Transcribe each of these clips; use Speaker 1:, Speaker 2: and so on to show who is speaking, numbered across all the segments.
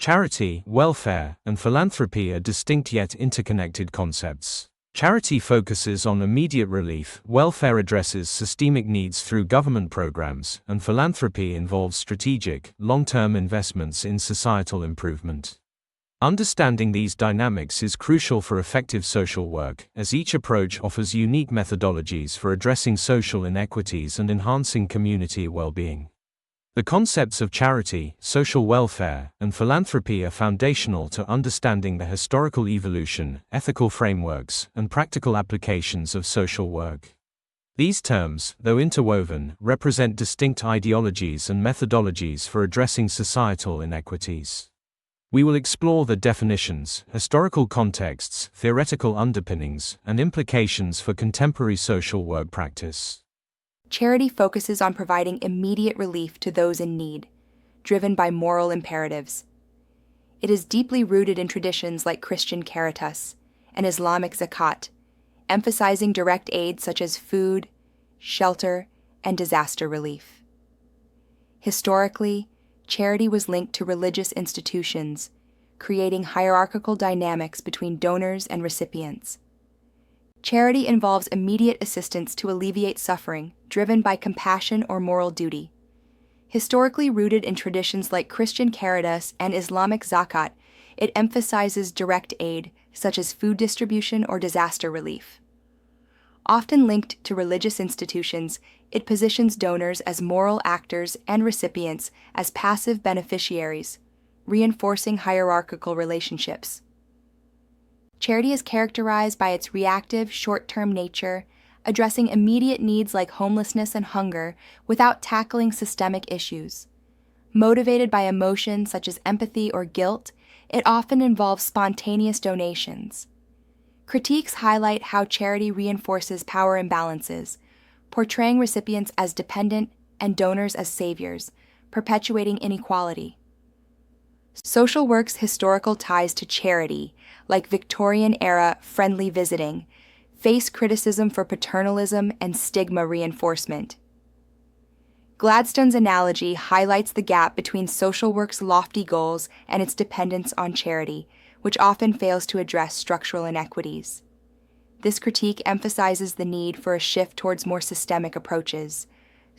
Speaker 1: Charity, welfare, and philanthropy are distinct yet interconnected concepts. Charity focuses on immediate relief, welfare addresses systemic needs through government programs, and philanthropy involves strategic, long-term investments in societal improvement. Understanding these dynamics is crucial for effective social work, as each approach offers unique methodologies for addressing social inequities and enhancing community well-being. The concepts of charity, social welfare, and philanthropy are foundational to understanding the historical evolution, ethical frameworks, and practical applications of social work. These terms, though interwoven, represent distinct ideologies and methodologies for addressing societal inequities. We will explore the definitions, historical contexts, theoretical underpinnings, and implications for contemporary social work practice.
Speaker 2: Charity focuses on providing immediate relief to those in need, driven by moral imperatives. It is deeply rooted in traditions like Christian caritas and Islamic zakat, emphasizing direct aid such as food, shelter, and disaster relief. Historically, charity was linked to religious institutions, creating hierarchical dynamics between donors and recipients. Charity involves immediate assistance to alleviate suffering, driven by compassion or moral duty. Historically rooted in traditions like Christian caritas and Islamic zakat, it emphasizes direct aid, such as food distribution or disaster relief. Often linked to religious institutions, it positions donors as moral actors and recipients as passive beneficiaries, reinforcing hierarchical relationships. Charity is characterized by its reactive, short-term nature, addressing immediate needs like homelessness and hunger without tackling systemic issues. Motivated by emotions such as empathy or guilt, it often involves spontaneous donations. Critiques highlight how charity reinforces power imbalances, portraying recipients as dependent and donors as saviors, perpetuating inequality. Social work's historical ties to charity, like Victorian-era friendly visiting, face criticism for paternalism and stigma reinforcement. Gladstone's analogy highlights the gap between social work's lofty goals and its dependence on charity, which often fails to address structural inequities. This critique emphasizes the need for a shift towards more systemic approaches.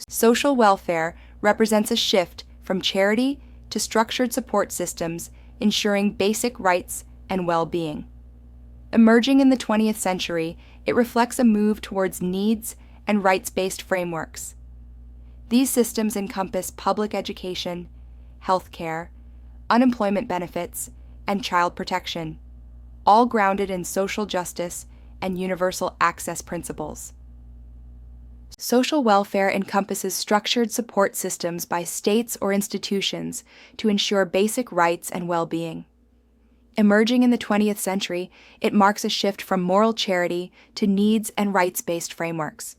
Speaker 2: Social welfare represents a shift from charity to structured support systems, ensuring basic rights and well-being. Emerging in the 20th century, it reflects a move towards needs and rights-based frameworks. These systems encompass public education, healthcare, unemployment benefits, and child protection, all grounded in social justice and universal access principles. Social welfare encompasses structured support systems by states or institutions to ensure basic rights and well-being. Emerging in the 20th century, it marks a shift from moral charity to needs and rights-based frameworks.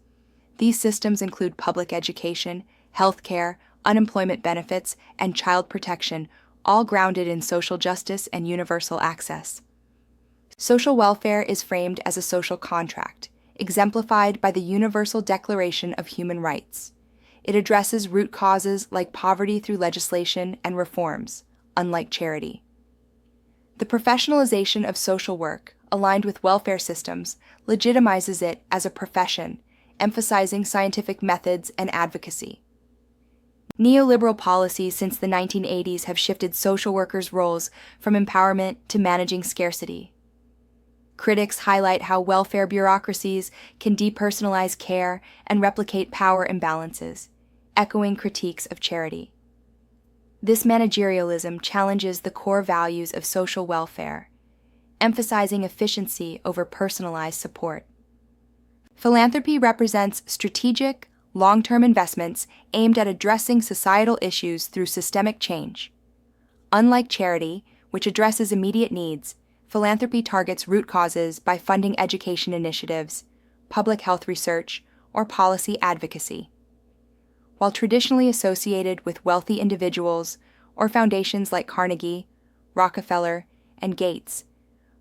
Speaker 2: These systems include public education, healthcare, unemployment benefits, and child protection, all grounded in social justice and universal access. Social welfare is framed as a social contract, exemplified by the Universal Declaration of Human Rights. It addresses root causes like poverty through legislation and reforms, unlike charity. The professionalization of social work, aligned with welfare systems, legitimizes it as a profession, emphasizing scientific methods and advocacy. Neoliberal policies since the 1980s have shifted social workers' roles from empowerment to managing scarcity. Critics highlight how welfare bureaucracies can depersonalize care and replicate power imbalances, echoing critiques of charity. This managerialism challenges the core values of social welfare, emphasizing efficiency over personalized support. Philanthropy represents strategic, long-term investments aimed at addressing societal issues through systemic change. Unlike charity, which addresses immediate needs, philanthropy targets root causes by funding education initiatives, public health research, or policy advocacy. While traditionally associated with wealthy individuals or foundations like Carnegie, Rockefeller, and Gates,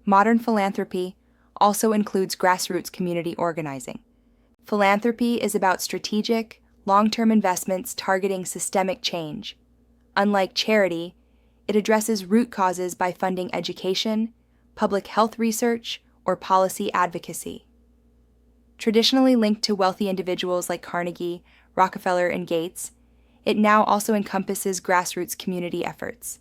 Speaker 2: modern philanthropy also includes grassroots community organizing. Philanthropy is about strategic, long-term investments targeting systemic change. Unlike charity, it addresses root causes by funding education, public health research, or policy advocacy. Traditionally linked to wealthy individuals like Carnegie, Rockefeller, and Gates, it now also encompasses grassroots community efforts.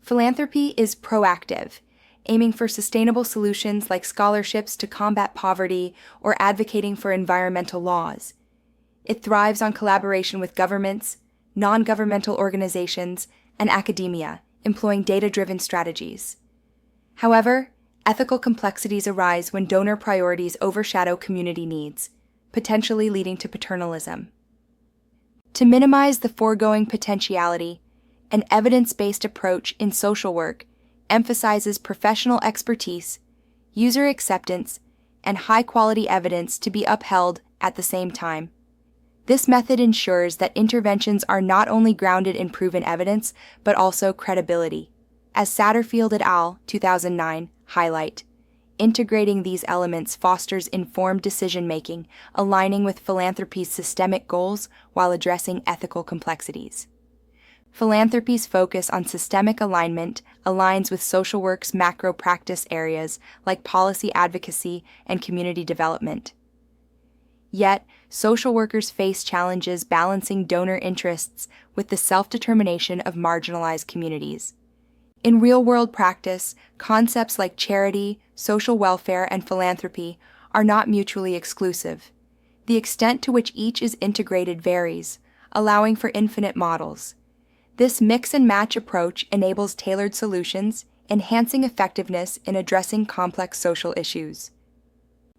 Speaker 2: Philanthropy is proactive, aiming for sustainable solutions like scholarships to combat poverty or advocating for environmental laws. It thrives on collaboration with governments, non-governmental organizations, and academia, employing data-driven strategies. However, ethical complexities arise when donor priorities overshadow community needs, potentially leading to paternalism. To minimize the foregoing potentiality, an evidence-based approach in social work emphasizes professional expertise, user acceptance, and high-quality evidence to be upheld at the same time. This method ensures that interventions are not only grounded in proven evidence, but also credibility. As Satterfield et al. 2009 highlight, integrating these elements fosters informed decision-making, aligning with philanthropy's systemic goals while addressing ethical complexities. Philanthropy's focus on systemic alignment aligns with social work's macro practice areas like policy advocacy and community development. Yet, social workers face challenges balancing donor interests with the self-determination of marginalized communities. In real-world practice, concepts like charity, social welfare, and philanthropy are not mutually exclusive. The extent to which each is integrated varies, allowing for infinite models. This mix-and-match approach enables tailored solutions, enhancing effectiveness in addressing complex social issues.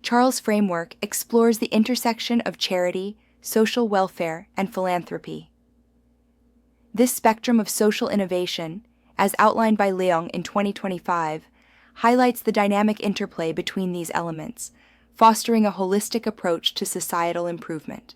Speaker 2: Charles' framework explores the intersection of charity, social welfare, and philanthropy. This spectrum of social innovation, as outlined by Leung in 2025, highlights the dynamic interplay between these elements, fostering a holistic approach to societal improvement.